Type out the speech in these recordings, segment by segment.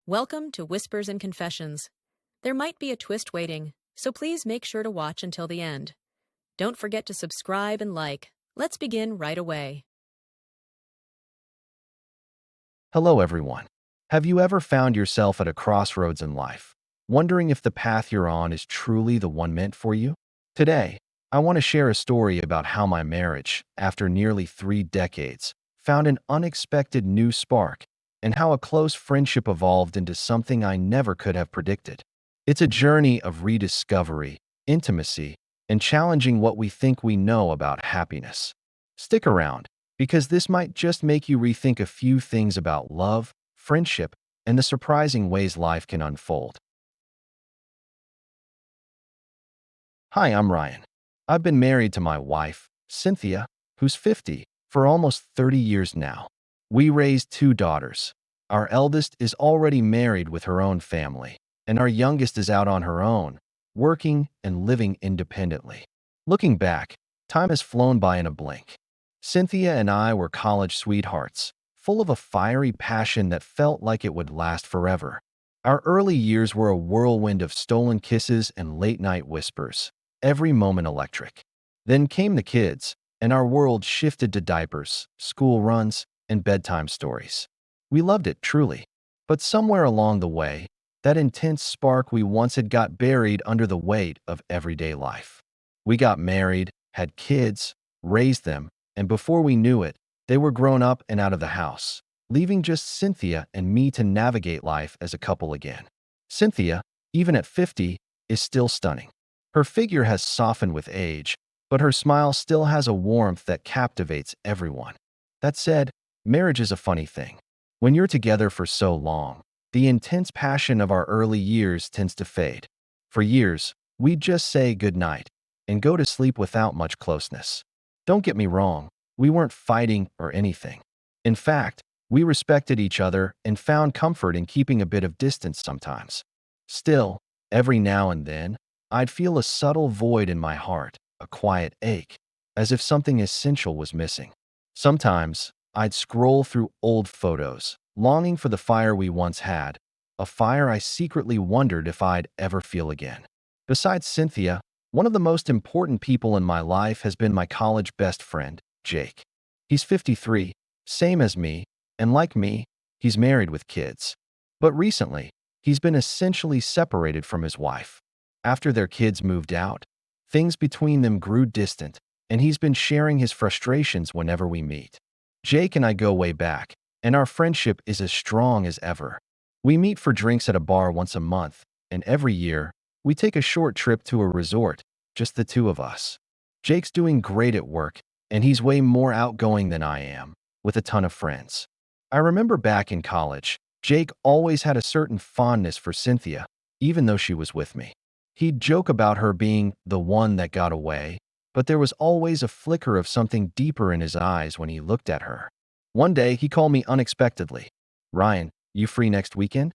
Welcome to Whispers and Confessions. There might be a twist waiting, so please make sure to watch until the end. Don't forget to subscribe and like. Let's begin right away. Hello, everyone. Have you ever found yourself at a crossroads in life, wondering if the path you're on is truly the one meant for you? Today, I want to share a story about how my marriage, after nearly 3 decades, found an unexpected new spark, and how a close friendship evolved into something I never could have predicted. It's a journey of rediscovery, intimacy, and challenging what we think we know about happiness. Stick around, because this might just make you rethink a few things about love, friendship, and the surprising ways life can unfold. Hi, I'm Ryan. I've been married to my wife, Cynthia, who's 50, for almost 30 years now. We raised 2 daughters. Our eldest is already married with her own family, and our youngest is out on her own, working and living independently. Looking back, time has flown by in a blink. Cynthia and I were college sweethearts, full of a fiery passion that felt like it would last forever. Our early years were a whirlwind of stolen kisses and late-night whispers, every moment electric. Then came the kids, and our world shifted to diapers, school runs, and bedtime stories. We loved it, truly. But somewhere along the way, that intense spark we once had got buried under the weight of everyday life. We got married, had kids, raised them, and before we knew it, they were grown up and out of the house, leaving just Cynthia and me to navigate life as a couple again. Cynthia, even at 50, is still stunning. Her figure has softened with age, but her smile still has a warmth that captivates everyone. That said, marriage is a funny thing. When you're together for so long, the intense passion of our early years tends to fade. For years, we'd just say goodnight and go to sleep without much closeness. Don't get me wrong, we weren't fighting or anything. In fact, we respected each other and found comfort in keeping a bit of distance sometimes. Still, every now and then, I'd feel a subtle void in my heart, a quiet ache, as if something essential was missing. Sometimes, I'd scroll through old photos, longing for the fire we once had, a fire I secretly wondered if I'd ever feel again. Besides Cynthia, one of the most important people in my life has been my college best friend, Jake. He's 53, same as me, and like me, he's married with kids. But recently, he's been essentially separated from his wife. After their kids moved out, things between them grew distant, and he's been sharing his frustrations whenever we meet. Jake and I go way back, and our friendship is as strong as ever. We meet for drinks at a bar once a month, and every year, we take a short trip to a resort, just the two of us. Jake's doing great at work, and he's way more outgoing than I am, with a ton of friends. I remember back in college, Jake always had a certain fondness for Cynthia, even though she was with me. He'd joke about her being the one that got away, but there was always a flicker of something deeper in his eyes when he looked at her. One day, he called me unexpectedly. "Ryan, you free next weekend?"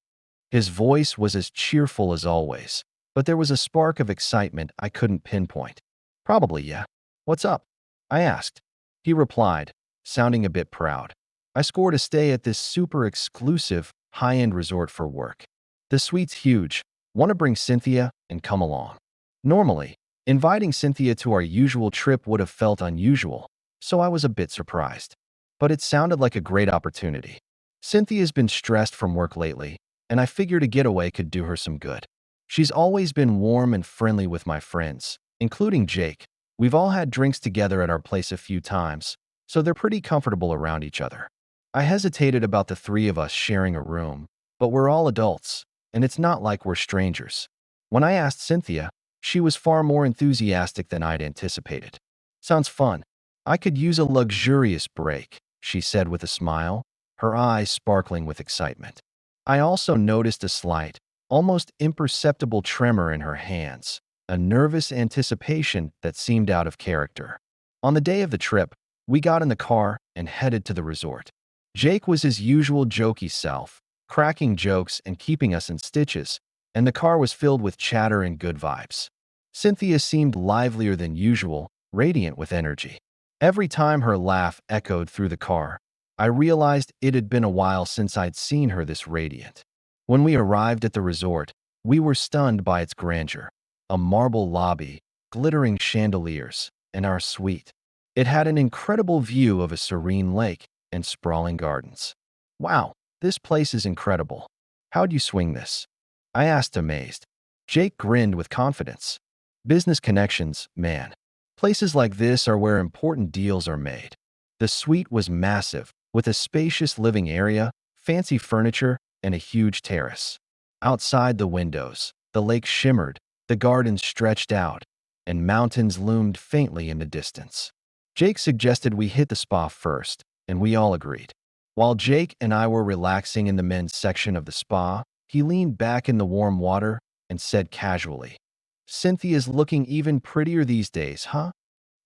His voice was as cheerful as always, but there was a spark of excitement I couldn't pinpoint. "Probably, yeah. What's up?" I asked. He replied, sounding a bit proud. "I scored a stay at this super exclusive, high-end resort for work. The suite's huge. Want to bring Cynthia and come along." Normally, inviting Cynthia to our usual trip would have felt unusual, so I was a bit surprised. But it sounded like a great opportunity. Cynthia's been stressed from work lately, and I figured a getaway could do her some good. She's always been warm and friendly with my friends, including Jake. We've all had drinks together at our place a few times, so they're pretty comfortable around each other. I hesitated about the three of us sharing a room, but we're all adults, and it's not like we're strangers. When I asked Cynthia, she was far more enthusiastic than I'd anticipated. "Sounds fun. I could use a luxurious break," she said with a smile, her eyes sparkling with excitement. I also noticed a slight, almost imperceptible tremor in her hands, a nervous anticipation that seemed out of character. On the day of the trip, we got in the car and headed to the resort. Jake was his usual jokey self, cracking jokes and keeping us in stitches, and the car was filled with chatter and good vibes. Cynthia seemed livelier than usual, radiant with energy. Every time her laugh echoed through the car, I realized it had been a while since I'd seen her this radiant. When we arrived at the resort, we were stunned by its grandeur. A marble lobby, glittering chandeliers, and our suite. It had an incredible view of a serene lake and sprawling gardens. Wow, this place is incredible. How'd you swing this? I asked, amazed. Jake grinned with confidence. Business connections, man. Places like this are where important deals are made. The suite was massive, with a spacious living area, fancy furniture, and a huge terrace. Outside the windows, the lake shimmered, the gardens stretched out, and mountains loomed faintly in the distance. Jake suggested we hit the spa first, and we all agreed. While Jake and I were relaxing in the men's section of the spa, he leaned back in the warm water and said casually, "Cynthia's looking even prettier these days, huh?"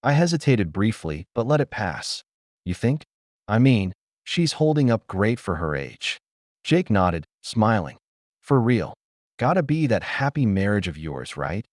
I hesitated briefly, but let it pass. You think? I mean, she's holding up great for her age. Jake nodded, smiling. For real. Gotta be that happy marriage of yours, right?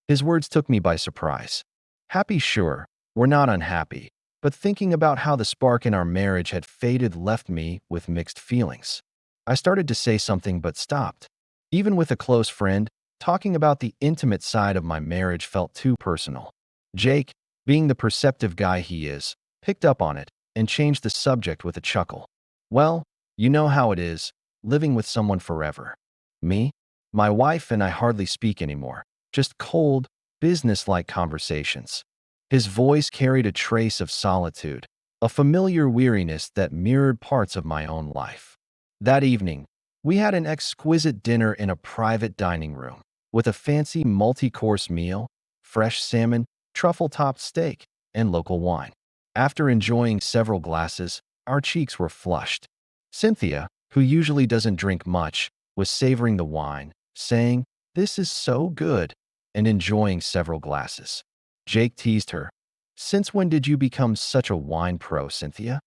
His words took me by surprise. Happy, sure. We're not unhappy. But thinking about how the spark in our marriage had faded left me with mixed feelings. I started to say something but stopped. Even with a close friend, talking about the intimate side of my marriage felt too personal. Jake, being the perceptive guy he is, picked up on it and changed the subject with a chuckle. Well, you know how it is, living with someone forever. Me? My wife and I hardly speak anymore, just cold, business-like conversations. His voice carried a trace of solitude, a familiar weariness that mirrored parts of my own life. That evening, we had an exquisite dinner in a private dining room, with a fancy multi-course meal, fresh salmon, truffle-topped steak, and local wine. After enjoying several glasses, our cheeks were flushed. Cynthia, who usually doesn't drink much, was savoring the wine, saying, "This is so good," and enjoying several glasses. Jake teased her. "Since when did you become such a wine pro, Cynthia?"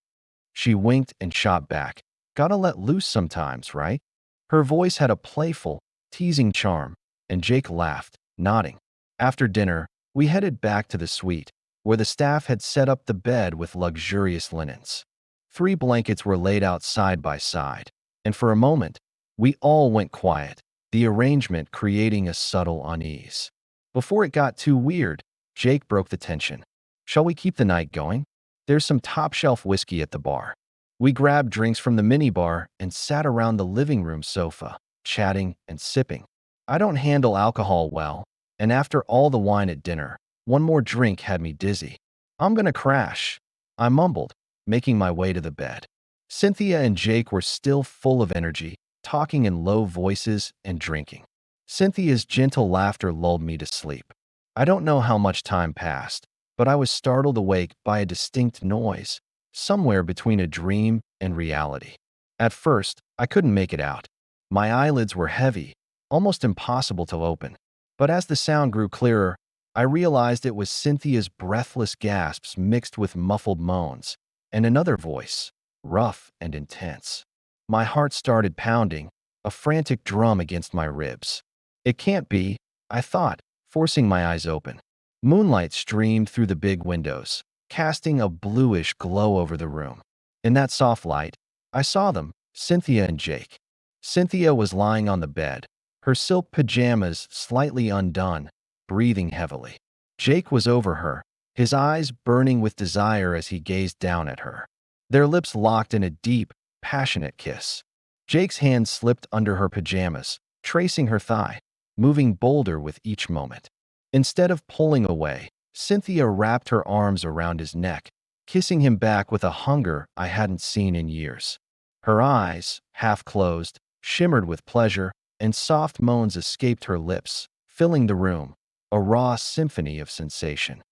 She winked and shot back. "Gotta let loose sometimes, right?" Her voice had a playful, teasing charm, and Jake laughed, nodding. After dinner, we headed back to the suite, where the staff had set up the bed with luxurious linens. 3 blankets were laid out side by side, and for a moment, we all went quiet, the arrangement creating a subtle unease. Before it got too weird, Jake broke the tension. "Shall we keep the night going? There's some top-shelf whiskey at the bar." We grabbed drinks from the minibar and sat around the living room sofa, chatting and sipping. I don't handle alcohol well, and after all the wine at dinner, one more drink had me dizzy. "I'm gonna crash," I mumbled, making my way to the bed. Cynthia and Jake were still full of energy, talking in low voices and drinking. Cynthia's gentle laughter lulled me to sleep. I don't know how much time passed, but I was startled awake by a distinct noise, somewhere between a dream and reality. At first, I couldn't make it out. My eyelids were heavy, almost impossible to open. But as the sound grew clearer, I realized it was Cynthia's breathless gasps mixed with muffled moans, and another voice, rough and intense. My heart started pounding, a frantic drum against my ribs. It can't be, I thought, forcing my eyes open. Moonlight streamed through the big windows, casting a bluish glow over the room. In that soft light, I saw them, Cynthia and Jake. Cynthia was lying on the bed, her silk pajamas slightly undone, breathing heavily. Jake was over her, his eyes burning with desire as he gazed down at her. Their lips locked in a deep, passionate kiss. Jake's hand slipped under her pajamas, tracing her thigh, moving bolder with each moment. Instead of pulling away, Cynthia wrapped her arms around his neck, kissing him back with a hunger I hadn't seen in years. Her eyes, half closed, shimmered with pleasure, and soft moans escaped her lips, filling the room, a raw symphony of sensation.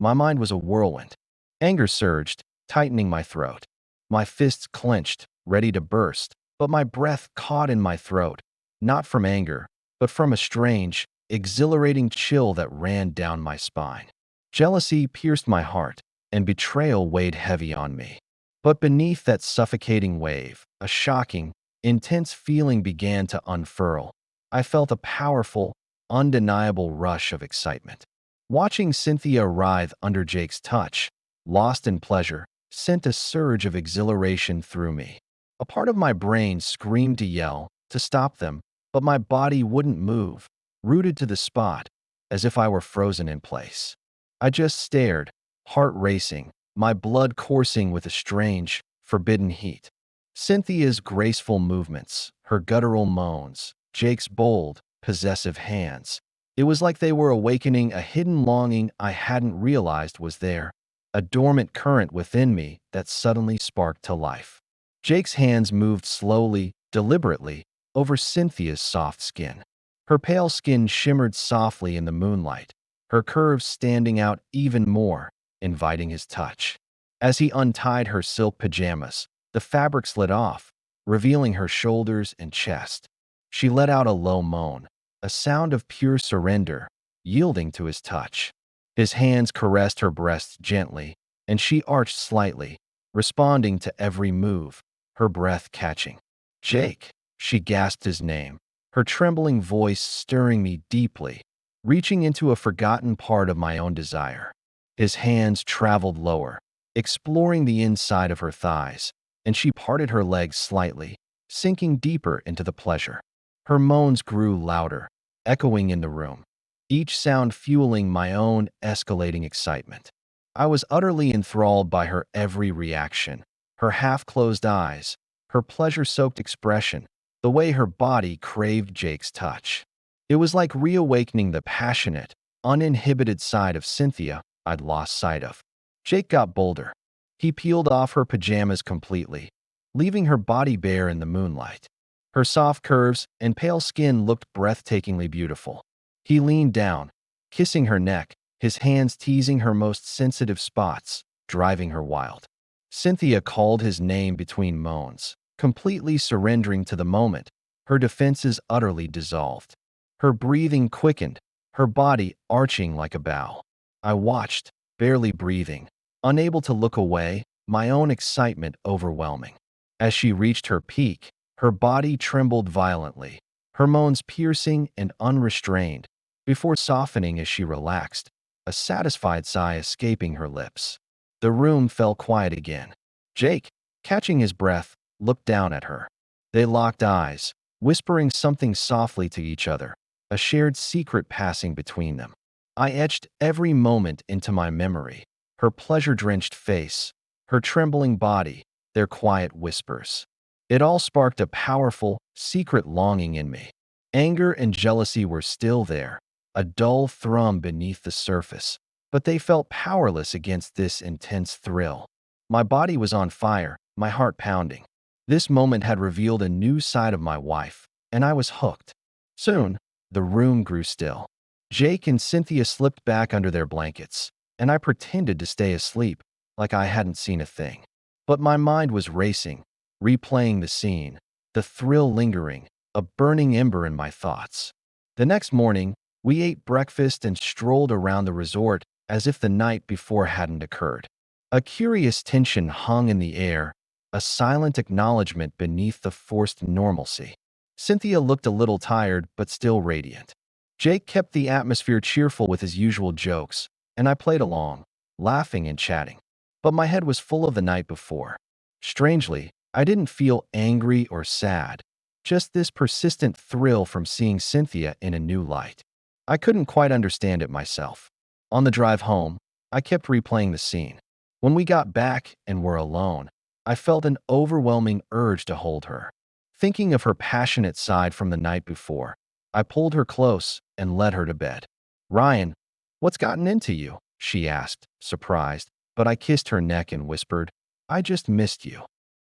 My mind was a whirlwind. Anger surged, tightening my throat. My fists clenched, ready to burst, but my breath caught in my throat, not from anger, but from a strange, exhilarating chill that ran down my spine. Jealousy pierced my heart, and betrayal weighed heavy on me. But beneath that suffocating wave, a shocking, intense feeling began to unfurl. I felt a powerful, undeniable rush of excitement. Watching Cynthia writhe under Jake's touch, lost in pleasure, sent a surge of exhilaration through me. A part of my brain screamed to yell, to stop them, but my body wouldn't move, rooted to the spot, as if I were frozen in place. I just stared, heart racing, my blood coursing with a strange, forbidden heat. Cynthia's graceful movements, her guttural moans, Jake's bold, possessive hands. It was like they were awakening a hidden longing I hadn't realized was there, a dormant current within me that suddenly sparked to life. Jake's hands moved slowly, deliberately, over Cynthia's soft skin. Her pale skin shimmered softly in the moonlight, her curves standing out even more, inviting his touch. As he untied her silk pajamas, the fabric slid off, revealing her shoulders and chest. She let out a low moan, a sound of pure surrender, yielding to his touch. His hands caressed her breasts gently, and she arched slightly, responding to every move, her breath catching. "Jake," she gasped his name, her trembling voice stirring me deeply, reaching into a forgotten part of my own desire. His hands traveled lower, exploring the inside of her thighs, and she parted her legs slightly, sinking deeper into the pleasure. Her moans grew louder, echoing in the room, each sound fueling my own escalating excitement. I was utterly enthralled by her every reaction, her half-closed eyes, her pleasure-soaked expression, the way her body craved Jake's touch. It was like reawakening the passionate, uninhibited side of Cynthia I'd lost sight of. Jake got bolder. He peeled off her pajamas completely, leaving her body bare in the moonlight. Her soft curves and pale skin looked breathtakingly beautiful. He leaned down, kissing her neck, his hands teasing her most sensitive spots, driving her wild. Cynthia called his name between moans, completely surrendering to the moment, her defenses utterly dissolved. Her breathing quickened, her body arching like a bow. I watched, barely breathing, unable to look away, my own excitement overwhelming. As she reached her peak, her body trembled violently, her moans piercing and unrestrained, before softening as she relaxed, a satisfied sigh escaping her lips. The room fell quiet again. Jake, catching his breath, looked down at her. They locked eyes, whispering something softly to each other, a shared secret passing between them. I etched every moment into my memory, her pleasure-drenched face, her trembling body, their quiet whispers. It all sparked a powerful, secret longing in me. Anger and jealousy were still there, a dull thrum beneath the surface, but they felt powerless against this intense thrill. My body was on fire, my heart pounding. This moment had revealed a new side of my wife, and I was hooked. Soon, the room grew still. Jake and Cynthia slipped back under their blankets, and I pretended to stay asleep, like I hadn't seen a thing. But my mind was racing, replaying the scene, the thrill lingering, a burning ember in my thoughts. The next morning, we ate breakfast and strolled around the resort as if the night before hadn't occurred. A curious tension hung in the air, a silent acknowledgement beneath the forced normalcy. Cynthia looked a little tired but still radiant. Jake kept the atmosphere cheerful with his usual jokes, and I played along, laughing and chatting. But my head was full of the night before. Strangely, I didn't feel angry or sad, just this persistent thrill from seeing Cynthia in a new light. I couldn't quite understand it myself. On the drive home, I kept replaying the scene. When we got back and were alone, I felt an overwhelming urge to hold her. Thinking of her passionate side from the night before, I pulled her close and led her to bed. "Ryan, what's gotten into you?" she asked, surprised, but I kissed her neck and whispered, "I just missed you."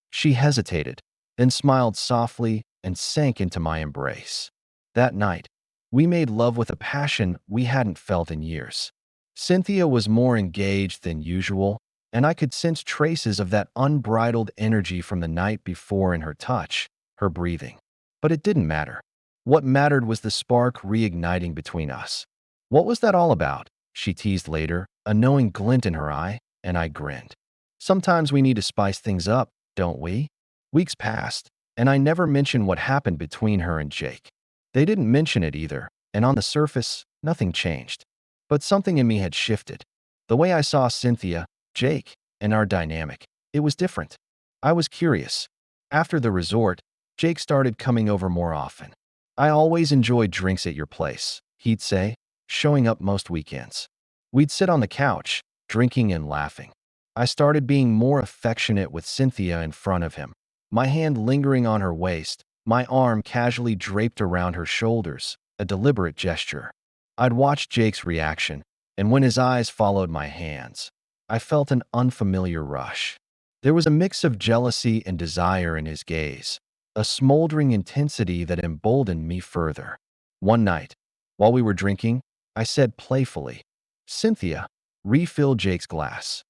She hesitated, then smiled softly and sank into my embrace. That night, we made love with a passion we hadn't felt in years. Cynthia was more engaged than usual, and I could sense traces of that unbridled energy from the night before in her touch, her breathing. But it didn't matter. What mattered was the spark reigniting between us. "What was that all about?" she teased later, a knowing glint in her eye, and I grinned. "Sometimes we need to spice things up, don't we?" Weeks passed, and I never mentioned what happened between her and Jake. They didn't mention it either, and on the surface, nothing changed. But something in me had shifted. The way I saw Cynthia, Jake, and our dynamic, it was different. I was curious. After the resort, Jake started coming over more often. I always enjoyed drinks at your place, he'd say, showing up most weekends. We'd sit on the couch, drinking and laughing. I started being more affectionate with Cynthia in front of him, my hand lingering on her waist, my arm casually draped around her shoulders, a deliberate gesture. I'd watch Jake's reaction, and when his eyes followed my hands, I felt an unfamiliar rush. There was a mix of jealousy and desire in his gaze, a smoldering intensity that emboldened me further. One night, while we were drinking, I said playfully, "Cynthia, refill Jake's glass."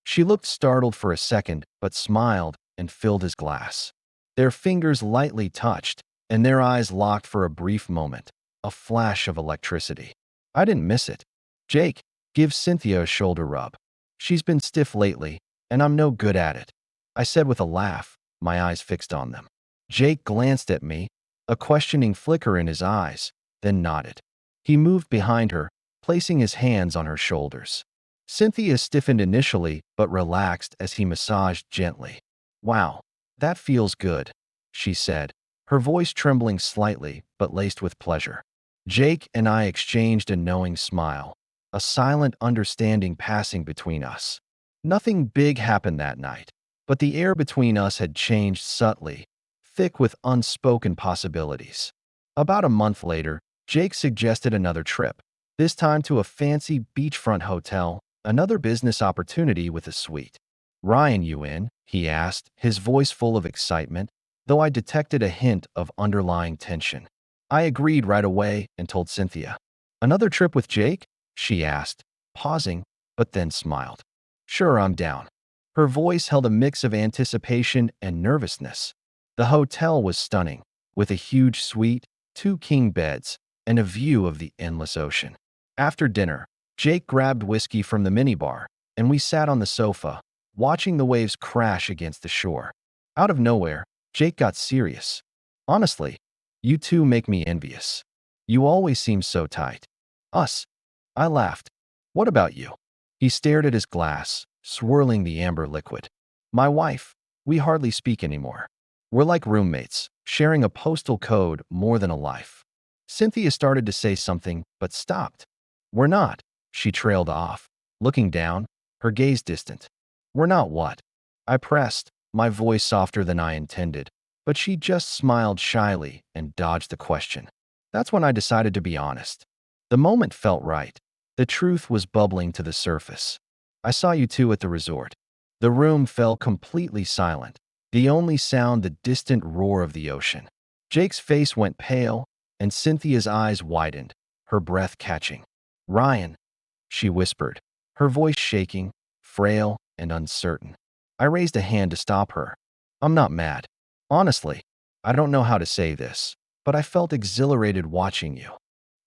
She looked startled for a second, but smiled and filled his glass. Their fingers lightly touched, and their eyes locked for a brief moment, a flash of electricity. I didn't miss it. "Jake, give Cynthia a shoulder rub. She's been stiff lately, and I'm no good at it," I said with a laugh, my eyes fixed on them. Jake glanced at me, a questioning flicker in his eyes, then nodded. He moved behind her, placing his hands on her shoulders. Cynthia stiffened initially, but relaxed as he massaged gently. "Wow, that feels good," she said, her voice trembling slightly, but laced with pleasure. Jake and I exchanged a knowing smile, a silent understanding passing between us. Nothing big happened that night, but the air between us had changed subtly, thick with unspoken possibilities. About a month later, Jake suggested another trip, this time to a fancy beachfront hotel, another business opportunity with a suite. "Ryan, you in?" he asked, his voice full of excitement, though I detected a hint of underlying tension. I agreed right away and told Cynthia. "Another trip with Jake?" she asked, pausing, but then smiled. "Sure, I'm down." Her voice held a mix of anticipation and nervousness. The hotel was stunning, with a huge suite, 2 king beds, and a view of the endless ocean. After dinner, Jake grabbed whiskey from the minibar, and we sat on the sofa, watching the waves crash against the shore. Out of nowhere, Jake got serious. "Honestly, you two make me envious. You always seem so tight." "Us?" I laughed. "What about you?" He stared at his glass, swirling the amber liquid. "My wife, we hardly speak anymore. We're like roommates, sharing a postal code more than a life." Cynthia started to say something, but stopped. "We're not," she trailed off, looking down, her gaze distant. "We're not what?" I pressed, my voice softer than I intended, but she just smiled shyly and dodged the question. That's when I decided to be honest. The moment felt right. The truth was bubbling to the surface. "I saw you two at the resort." The room fell completely silent, the only sound the distant roar of the ocean. Jake's face went pale, and Cynthia's eyes widened, her breath catching. "Ryan," she whispered, her voice shaking, frail and uncertain. I raised a hand to stop her. "I'm not mad. Honestly, I don't know how to say this, but I felt exhilarated watching you."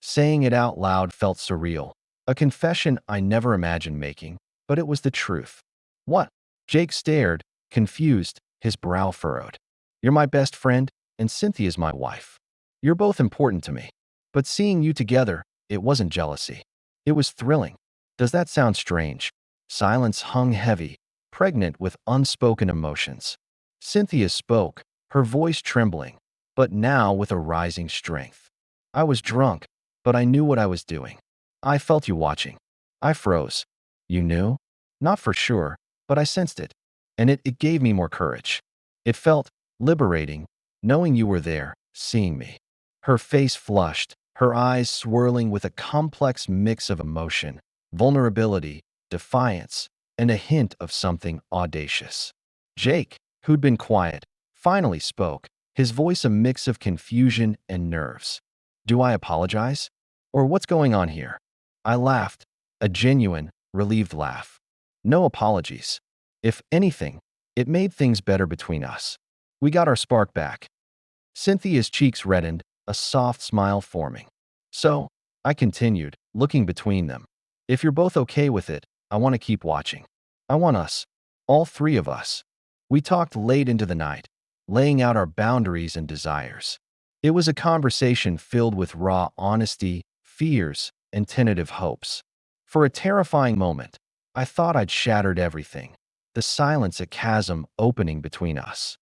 Saying it out loud felt surreal, a confession I never imagined making, but it was the truth. "What?" Jake stared, confused, his brow furrowed. "You're my best friend, and Cynthia's my wife. You're both important to me. But seeing you together, it wasn't jealousy. It was thrilling." Does that sound strange? Silence hung heavy, pregnant with unspoken emotions. Cynthia spoke, her voice trembling, but now with a rising strength. "I was drunk, but I knew what I was doing. I felt you watching." I froze. "You knew?" "Not for sure, but I sensed it. And it gave me more courage. It felt liberating, knowing you were there, seeing me." Her face flushed, her eyes swirling with a complex mix of emotion, vulnerability, defiance, and a hint of something audacious. Jake, who'd been quiet, finally spoke, his voice a mix of confusion and nerves. "Do I apologize? Or what's going on here?" I laughed, a genuine, relieved laugh. "No apologies. If anything, it made things better between us. We got our spark back." Cynthia's cheeks reddened, a soft smile forming. "So," I continued, looking between them, "if you're both okay with it, I want to keep watching. I want us, all three of us." We talked late into the night, laying out our boundaries and desires. It was a conversation filled with raw honesty, fears, and tentative hopes. For a terrifying moment, I thought I'd shattered everything, the silence a chasm opening between us.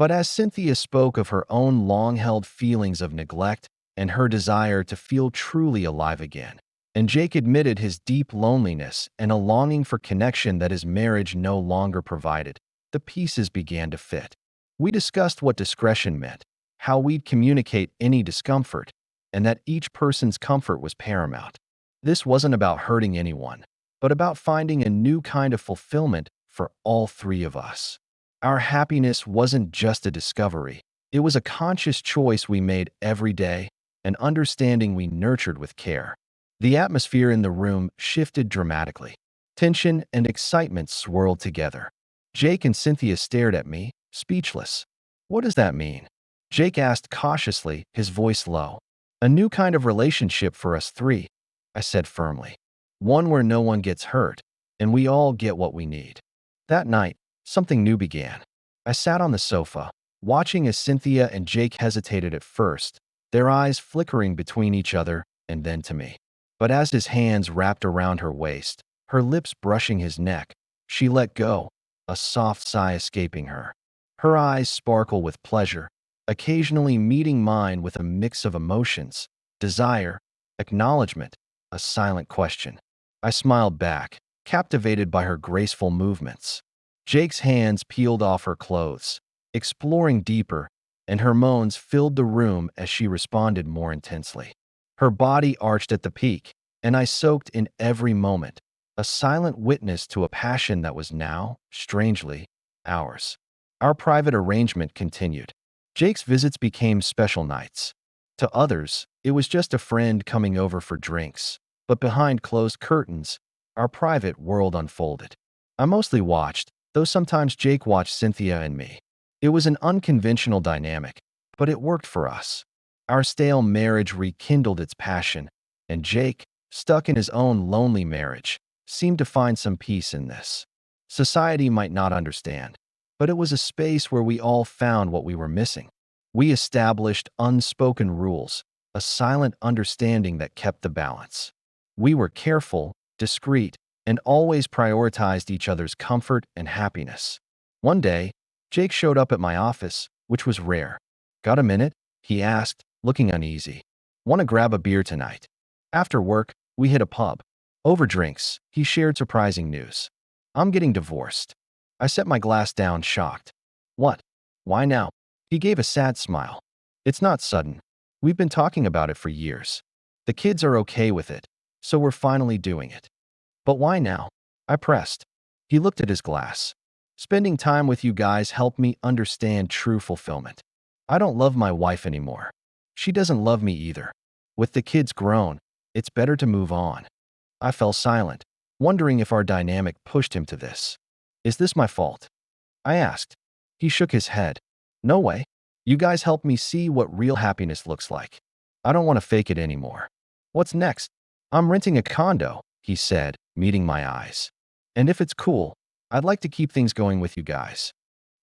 But as Cynthia spoke of her own long-held feelings of neglect and her desire to feel truly alive again, and Jake admitted his deep loneliness and a longing for connection that his marriage no longer provided, the pieces began to fit. We discussed what discretion meant, how we'd communicate any discomfort, and that each person's comfort was paramount. This wasn't about hurting anyone, but about finding a new kind of fulfillment for all three of us. Our happiness wasn't just a discovery, it was a conscious choice we made every day, an understanding we nurtured with care. The atmosphere in the room shifted dramatically. Tension and excitement swirled together. Jake and Cynthia stared at me, speechless. "What does that mean?" Jake asked cautiously, his voice low. "A new kind of relationship for us three," I said firmly. "One where no one gets hurt, and we all get what we need." That night, something new began. I sat on the sofa, watching as Cynthia and Jake hesitated at first, their eyes flickering between each other and then to me. But as his hands wrapped around her waist, her lips brushing his neck, she let go, a soft sigh escaping her. Her eyes sparkle with pleasure, occasionally meeting mine with a mix of emotions, desire, acknowledgement, a silent question. I smiled back, captivated by her graceful movements. Jake's hands peeled off her clothes, exploring deeper, and her moans filled the room as she responded more intensely. Her body arched at the peak, and I soaked in every moment, a silent witness to a passion that was now, strangely, ours. Our private arrangement continued. Jake's visits became special nights. To others, it was just a friend coming over for drinks, but behind closed curtains, our private world unfolded. I mostly watched, though sometimes Jake watched Cynthia and me. It was an unconventional dynamic, but it worked for us. Our stale marriage rekindled its passion, and Jake, stuck in his own lonely marriage, seemed to find some peace in this. Society might not understand, but it was a space where we all found what we were missing. We established unspoken rules, a silent understanding that kept the balance. We were careful, discreet, and always prioritized each other's comfort and happiness. One day, Jake showed up at my office, which was rare. "Got a minute?" he asked, looking uneasy. "Want to grab a beer tonight?" After work, we hit a pub. Over drinks, he shared surprising news. "I'm getting divorced." I set my glass down, shocked. "What? Why now?" He gave a sad smile. "It's not sudden. We've been talking about it for years. The kids are okay with it, so we're finally doing it." "But why now?" I pressed. He looked at his glass. "Spending time with you guys helped me understand true fulfillment. I don't love my wife anymore. She doesn't love me either. With the kids grown, it's better to move on." I fell silent, wondering if our dynamic pushed him to this. "Is this my fault?" I asked. He shook his head. "No way. You guys helped me see what real happiness looks like. I don't want to fake it anymore." "What's next?" "I'm renting a condo," he said, meeting my eyes. "And if it's cool, I'd like to keep things going with you guys."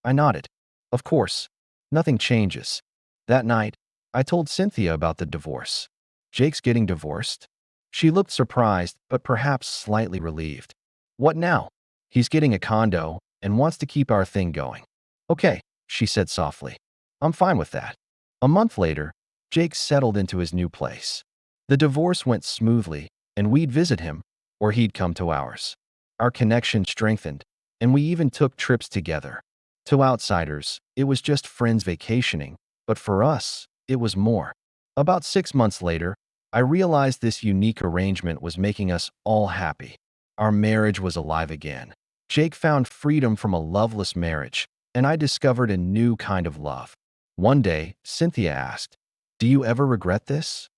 I nodded. "Of course. Nothing changes." That night, I told Cynthia about the divorce. "Jake's getting divorced?" She looked surprised, but perhaps slightly relieved. "What now?" "He's getting a condo and wants to keep our thing going." "Okay," she said softly. "I'm fine with that." A month later, Jake settled into his new place. The divorce went smoothly, and we'd visit him, or he'd come to ours. Our connection strengthened, and we even took trips together. To outsiders, it was just friends vacationing, but for us, it was more. About 6 months later, I realized this unique arrangement was making us all happy. Our marriage was alive again. Jake found freedom from a loveless marriage, and I discovered a new kind of love. One day, Cynthia asked, "Do you ever regret this?"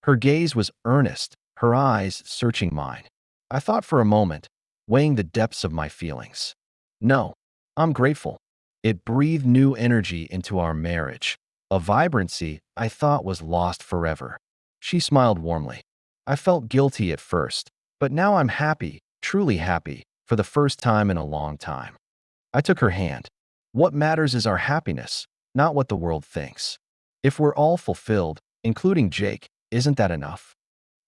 Her gaze was earnest, her eyes searching mine. I thought for a moment, weighing the depths of my feelings. "No, I'm grateful." It breathed new energy into our marriage, a vibrancy I thought was lost forever. She smiled warmly. I felt guilty at first, but now I'm happy, truly happy, for the first time in a long time. I took her hand. "What matters is our happiness, not what the world thinks. If we're all fulfilled, including Jake, isn't that enough?"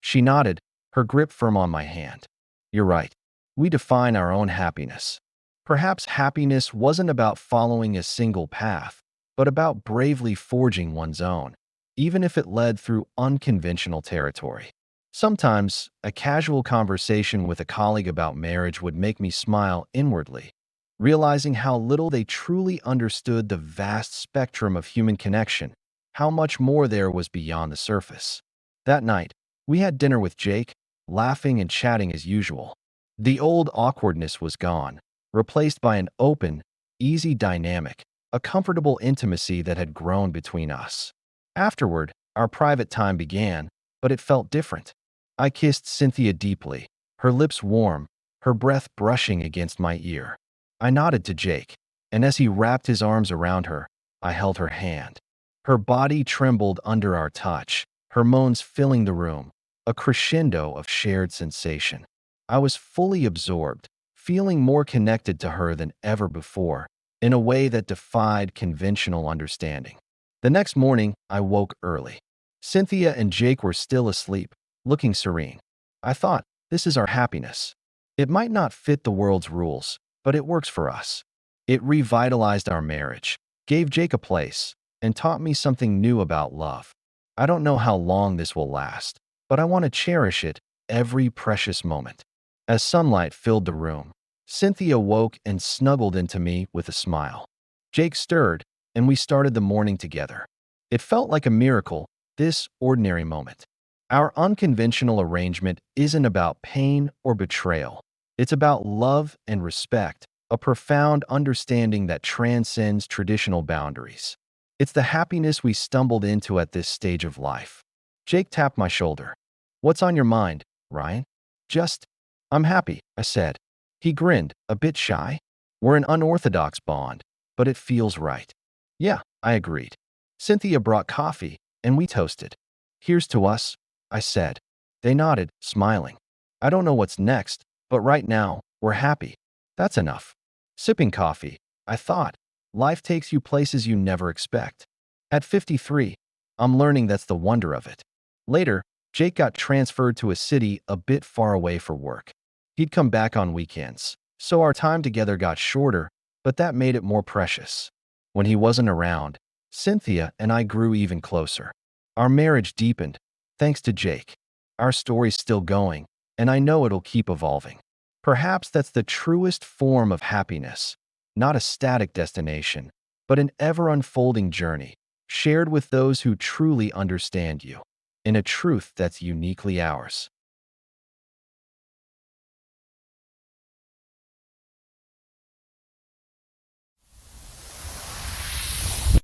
She nodded, her grip firm on my hand. "You're right. We define our own happiness. Perhaps happiness wasn't about following a single path, but about bravely forging one's own, even if it led through unconventional territory. Sometimes, a casual conversation with a colleague about marriage would make me smile inwardly, realizing how little they truly understood the vast spectrum of human connection, how much more there was beyond the surface. That night, we had dinner with Jake, laughing and chatting as usual. The old awkwardness was gone, replaced by an open, easy dynamic, a comfortable intimacy that had grown between us. Afterward, our private time began, but it felt different. I kissed Cynthia deeply, her lips warm, her breath brushing against my ear. I nodded to Jake, and as he wrapped his arms around her, I held her hand. Her body trembled under our touch, her moans filling the room, a crescendo of shared sensation. I was fully absorbed, feeling more connected to her than ever before, in a way that defied conventional understanding. The next morning, I woke early. Cynthia and Jake were still asleep, looking serene. I thought, this is our happiness. It might not fit the world's rules, but it works for us. It revitalized our marriage, gave Jake a place, and taught me something new about love. I don't know how long this will last, but I want to cherish it, every precious moment. As sunlight filled the room, Cynthia woke and snuggled into me with a smile. Jake stirred, and we started the morning together. It felt like a miracle, this ordinary moment. Our unconventional arrangement isn't about pain or betrayal. It's about love and respect, a profound understanding that transcends traditional boundaries. It's the happiness we stumbled into at this stage of life. Jake tapped my shoulder. "What's on your mind, Ryan?" "Just, I'm happy," I said. He grinned, a bit shy. "We're an unorthodox bond, but it feels right." "Yeah," I agreed. Cynthia brought coffee, and we toasted. "Here's to us," I said. They nodded, smiling. I don't know what's next, but right now, we're happy. That's enough. Sipping coffee, I thought, life takes you places you never expect. At 53, I'm learning that's the wonder of it. Later, Jake got transferred to a city a bit far away for work. He'd come back on weekends, so our time together got shorter, but that made it more precious. When he wasn't around, Cynthia and I grew even closer. Our marriage deepened, thanks to Jake. Our story's still going, and I know it'll keep evolving. Perhaps that's the truest form of happiness, not a static destination, but an ever-unfolding journey, shared with those who truly understand you, in a truth that's uniquely ours.